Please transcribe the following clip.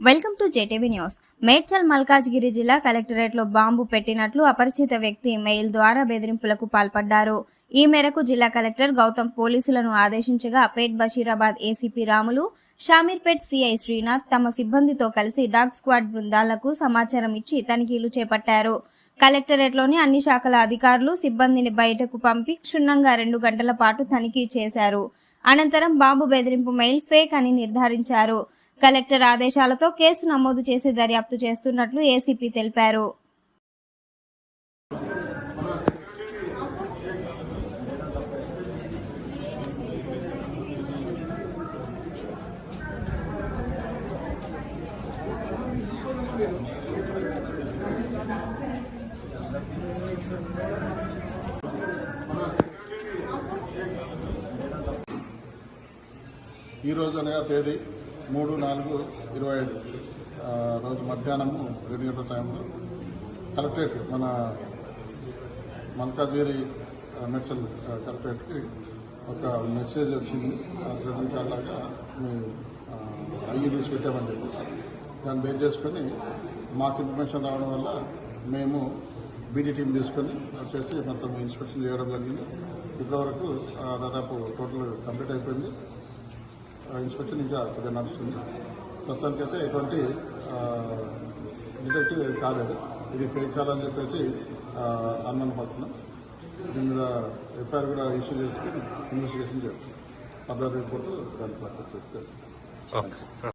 Welcome to JTV news. Medchal Malkajgiri జిల్లా కలెక్టరేట్లో bomb పెట్టినట్లు అపరిచిత వ్యక్తి మెయిల్ ద్వారా బెదిరింపులకు పాల్పడ్డారు. ఈ మేరకు జిల్లా కలెక్టర్ గౌతమ్ పోలీసులను ఆదేశించగా పేట్ బషీరాబాద్ ఏసీపీ రాములు, షామీర్పేట్ సీఐ శ్రీనాథ్ తమ సిబ్బందితో కలిసి డాగ్ స్క్వాడ్ బృందాలకు సమాచారం ఇచ్చి తనిఖీలు చేపట్టారు. కలెక్టరేట్లోని అన్ని శాఖల అధికారులు సిబ్బందిని బయటకు పంపి క్షుణ్ణంగా 2 గంటల పాటు తనిఖీ చేశారు. అనంతరం బాంబు బెదిరింపు మెయిల్ ఫేక్ అని నిర్ధారించారు. కలెక్టర్ ఆదేశాలతో కేసు నమోదు చేసి దర్యాప్తు చేస్తున్నట్లు ఏసీపీ తెలిపారు. ఈ రోజు అనగా తేదీ 3/4/25 రోజు మధ్యాహ్నము 2 గంటల టైంలో కలెక్టరేట్ మన మల్కాజ్గిరి మేడ్చల్ కలెక్టరేట్కి ఒక మెసేజ్ వచ్చింది. ప్రజెంట్లాగా మీ ఐఈడీస్ పెట్టామని చెప్పి దాన్ని బేస్ చేసుకొని మాకు ఇన్ఫర్మేషన్ రావడం వల్ల మేము బీడీ టీం తీసుకొని వచ్చేసి మొత్తం ఇన్స్పెక్షన్ చేయడం జరిగింది. ఇప్పటివరకు దాదాపు టోటల్ కంప్లీట్ అయిపోయింది. ఇన్స్పెక్షన్ ఇంకా కొద్దిగా నడుస్తుంది. ప్రస్తుతానికి అయితే ఎటువంటి డిటెక్ట్ కాలేదు. ఇది ఫేక్ కాలని చెప్పేసి అనుమానపడుతున్నాం. దీని మీద ఎఫ్ఐఆర్ కూడా ఇష్యూ చేసుకుని ఇన్వెస్టిగేషన్ చేస్తాం. ఫర్దర్ రిపోర్టు దాంట్లో